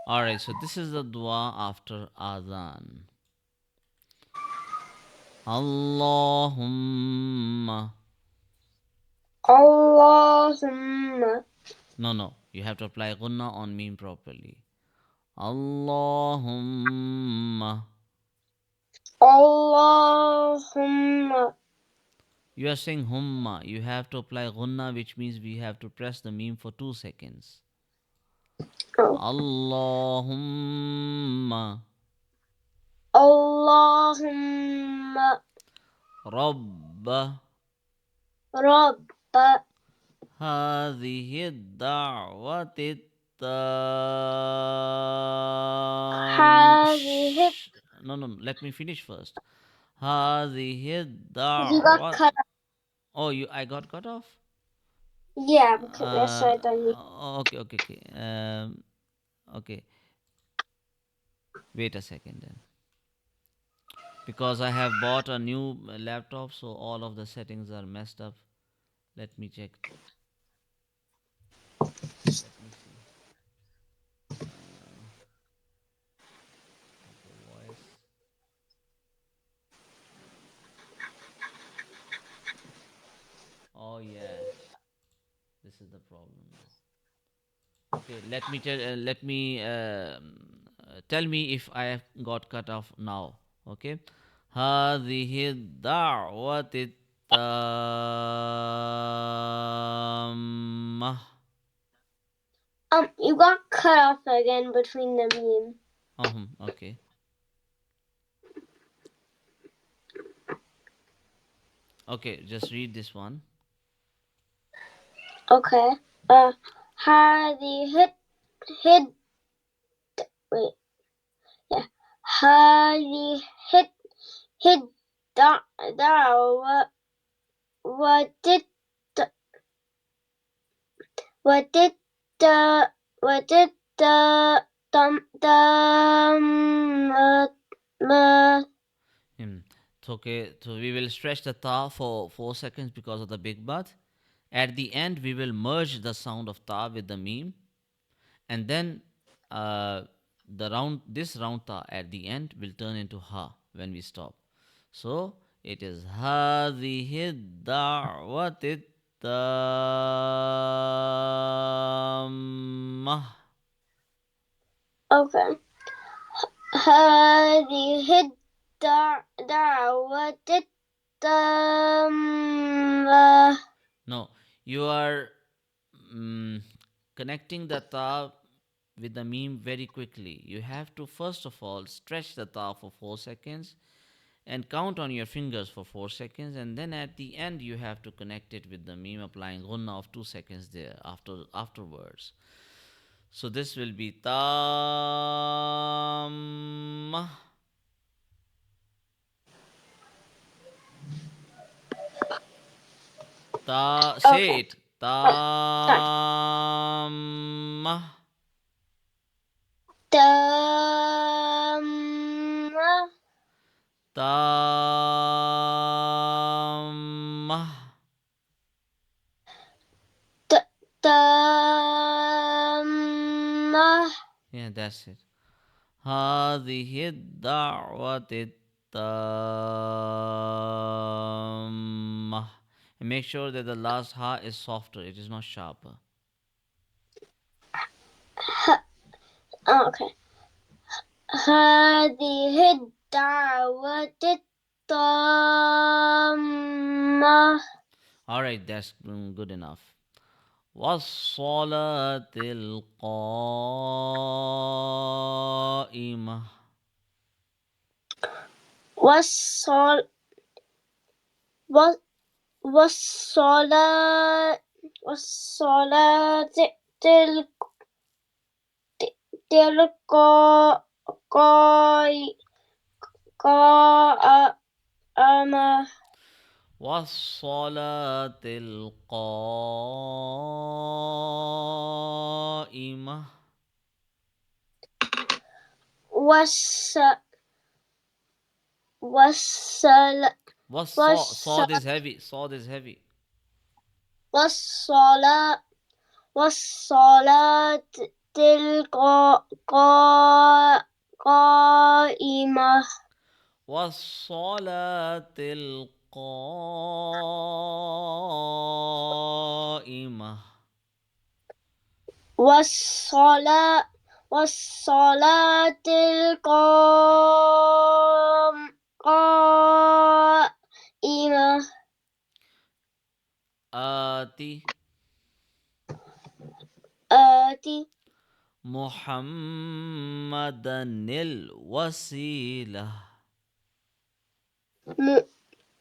Alright, so this is the dua after Azan. Allahumma. Allahumma. No, no. You have to apply gunna on meme properly. Allahumma. Allahumma. You are saying humma. You have to apply gunna, which means we have to press the meme for 2 seconds. Oh. Allahumma. Allahumma. Rabba. Rabba. هذه الدعوة التامة. هذه. No, no, no. Let me finish first. هذه You got الدعوة. cut. Oh, I got cut off. Yeah, because that's right on you. Okay, okay, okay. Okay. Wait a second then. Because I have bought a new laptop, so all of the settings are messed up. Let me check. Let me see. Okay, voice. Oh yeah, this is the problem now. Okay, let me tell me if I have got cut off now. Okay. هذه الدعوة التامة. You got cut off again between the meme. Okay. Okay, just read this one. Okay. هذه wait. Yeah. هذه الدعوة وددت وددت تم Okay, so we will stretch the ta for 4 seconds because of the big bath. At the end, we will merge the sound of ta with the meme, and then uh, this round ta at the end will turn into ha when we stop. So it is هذه الدعوة التامة. Okay. هذه الدعوة التامة. No, you are connecting the ta with the meme very quickly. You have to first of all stretch the ta for 4 seconds and count on your fingers for 4 seconds, and then at the end you have to connect it with the meme, applying gunna of 2 seconds there afterwards. So this will be tam. Say Okay. it. Start. Tam. تامة. Tam. تامة. Yeah, that's it. هذه الدعوة التامة. And make sure that the last ha is softer, it is not sharper. Okay. هذه الدعوة التامة. Alright, that's good enough. والصلاة القائمة. والصل والصلاة والصلاة تلقائمة. والصلاة القائمة. والص والصل والص Sawd is heavy. Sawd is heavy. والصلاة والصلاة القائمة والصلاة القائمة. والصلاة القائمة آتي آتي محمدا الوسيلة.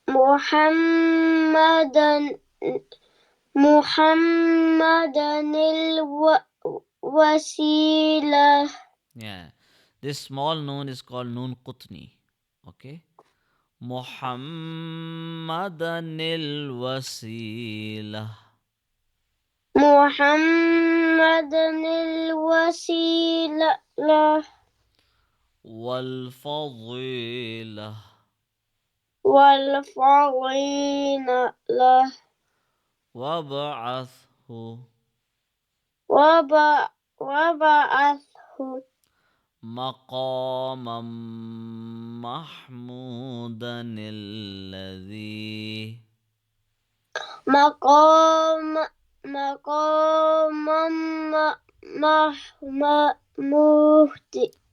محمدا محمدا الوسيلة. Yeah, this small noon is called noon qutni. Okay, محمدا الوسيلة محمدا الوسيلة والفضيلة والفضيلة وابعثه وبعثه مقاما محمودا الذي مقام مقاما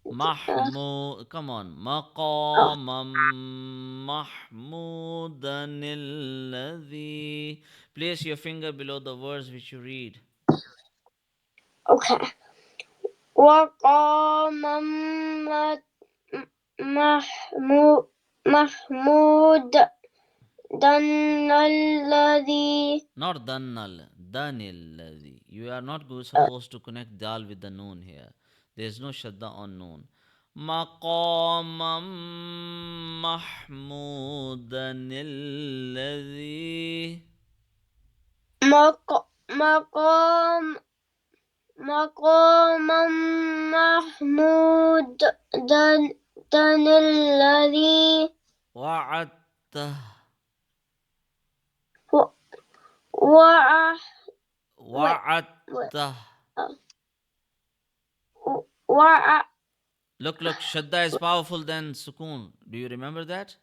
محمود. come on, مقاما محمودا الذي. Place your finger below the words which you read. Okay. وقام محمود دن الذي. Not dannal, danil ladhi. You are not supposed to connect dal with the noon here. There is no shadda on noon. مقاما محمودا الذي. مقام مقاما محمود دن الذي وعدته وع wait وعدته. وع Look, shadda is powerful than sukoon. Do you remember that?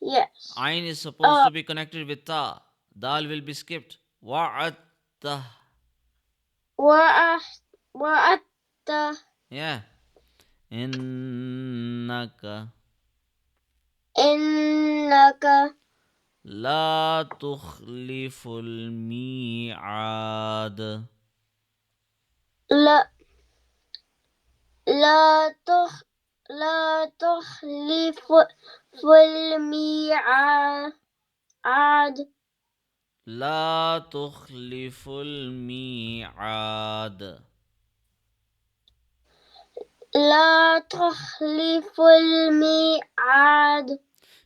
yes. Ain is supposed to be connected with ta. Dal will be skipped. Wa'atta. وعدت Yeah. إنك إنك لا تخلف الميعاد. لا لا تخ لا تخلف الميعاد. لا تخلف الميعاد. لا تخلف الميعاد.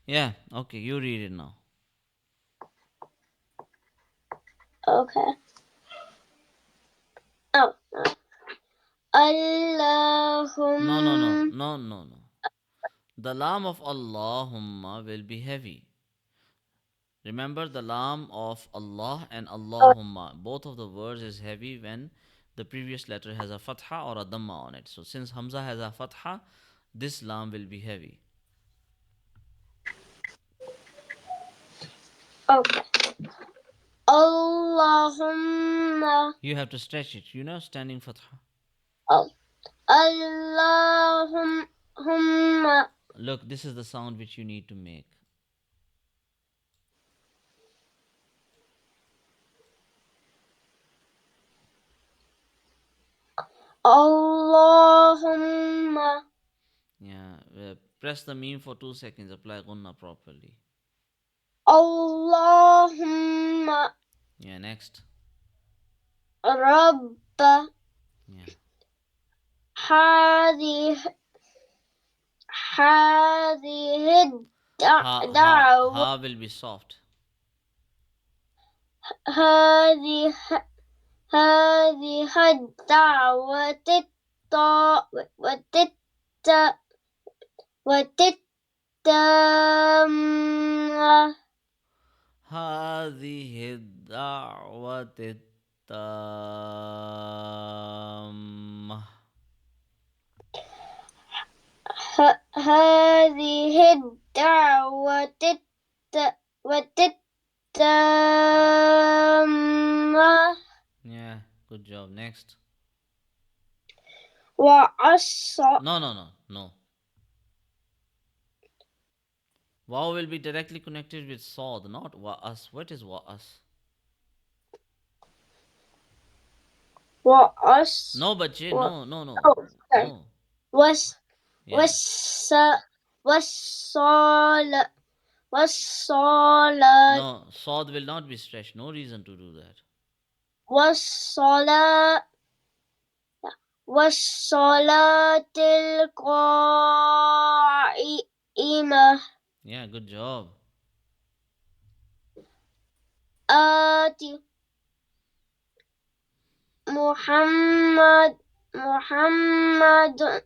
Yeah, okay, you read it now. Okay. Oh. اللهم. No. The lam of Allahumma will be heavy. Remember the lam of Allah and Allahumma. Both of the words is heavy when the previous letter has a fatha or a dhamma on it. So since Hamza has a fatha, this lam will be heavy. Okay. Allahumma. You have to stretch it. You know, standing fatha. Oh. Allahumma. Look, this is the sound which you need to make. Allahumma. Yeah, press the meme for 2 seconds. Apply gunna properly. Allahumma. Yeah, next. Rabb. Yeah. هذه الدعوة. Ha will be soft. هذه الدعوة والتامة. هذه الدعوة تامة. هذه الدعوة التامة Yeah, good job. Next. وعصى No, no, no, no. Wow will be directly connected with Sod, not wa'as. What is wa'as? وعص No, bache, و... no, no, no, oh, sorry. no. وس Yeah. وس والصال والصلاة No, Sod will not be stretched. No reason to do that. والصلاة والصلاة القائمة Yeah, good job. آتي محمد محمد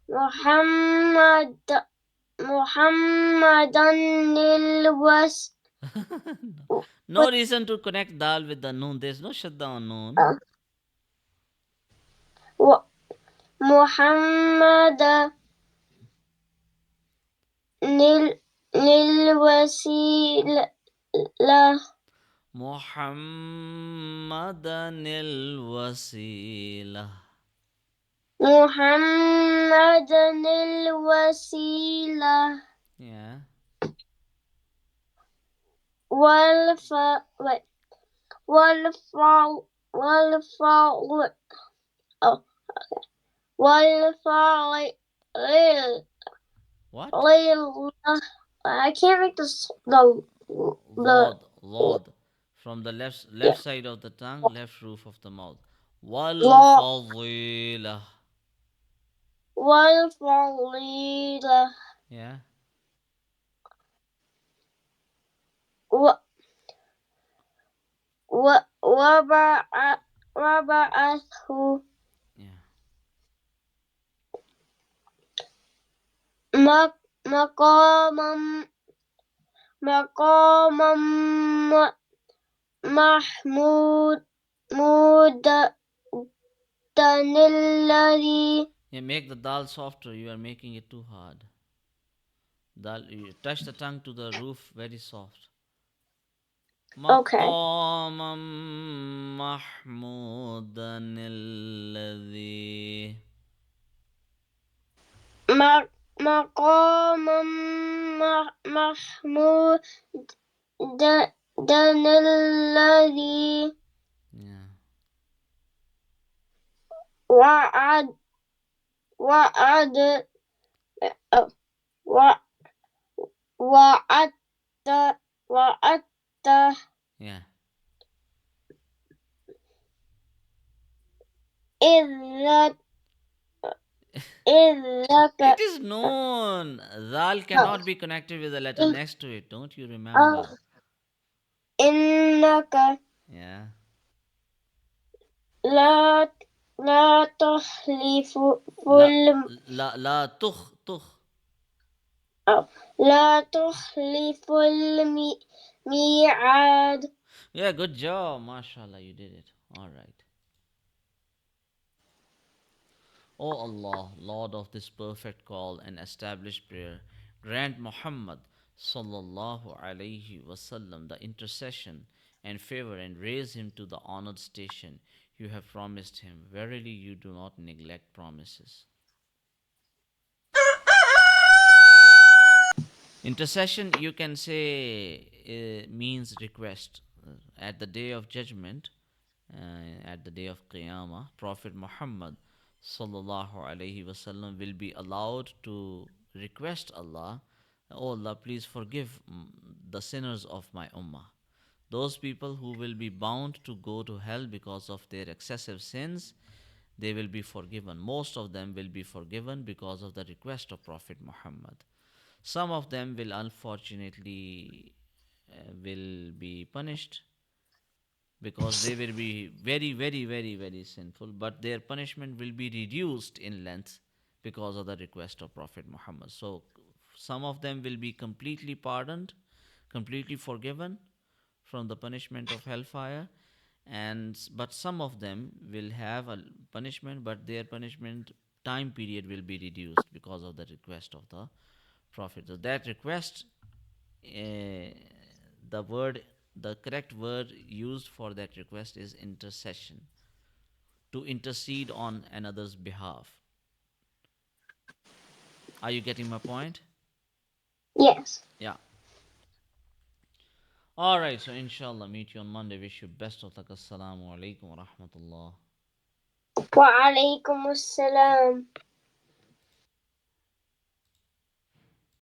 محمد محمدا الوس No reason to connect dal with the noon. There's no shadda on noon. محمد للوسيلة محمدا الوسيلة. محمدا الوسيلة Yeah. والف والفضل أو والفضل What? I can't make this the Lord, Lord. From the left yeah side of the tongue, left roof of the mouth. Wal law fadila. والفضيلة Yeah. و وبعثه Yeah. مقاما مقاما محمود مودا الذي Yeah, make the dal softer. You are making it too hard. Dal, you touch the tongue to the roof, very soft. okay مقاما محمودا الذي. مقاما محمود الذي Yeah. وعد وعد و- وعدت وعدت Yeah. إذ إذ It ذاك is known. Dal cannot be connected with the letter next to it. Don't you remember? إنك Yeah. لا لا تخلف La la tukh. لا تخلف الميعاد. Yeah, good job. MashaAllah, you did it. All right. O Allah, Lord of this perfect call and established prayer, grant Muhammad sallallahu alayhi wasallam the intercession and favor and raise him to the honored station you have promised him. Verily, you do not neglect promises. Intercession, you can say, means request. At the day of judgment, at the day of Qiyamah, Prophet Muhammad sallallahu alaihi wasallam will be allowed to request Allah, "Oh Allah, please forgive the sinners of my ummah." Those people who will be bound to go to hell because of their excessive sins, they will be forgiven. Most of them will be forgiven because of the request of Prophet Muhammad. Some of them will unfortunately will be punished because they will be very, very, very, very sinful, but their punishment will be reduced in length because of the request of Prophet Muhammad. So some of them will be completely pardoned, completely forgiven from the punishment of hellfire, and but some of them will have a punishment, but their punishment time period will be reduced because of the request of the prophet. So that request, uh, the word, the correct word used for that request is intercession, to intercede on another's behalf. Are you getting my point? Yes. Yeah. All right, so inshallah meet you on Monday. Wish you best of luck. Assalamu alaikum wa rahmatullah. وعليكم السلام.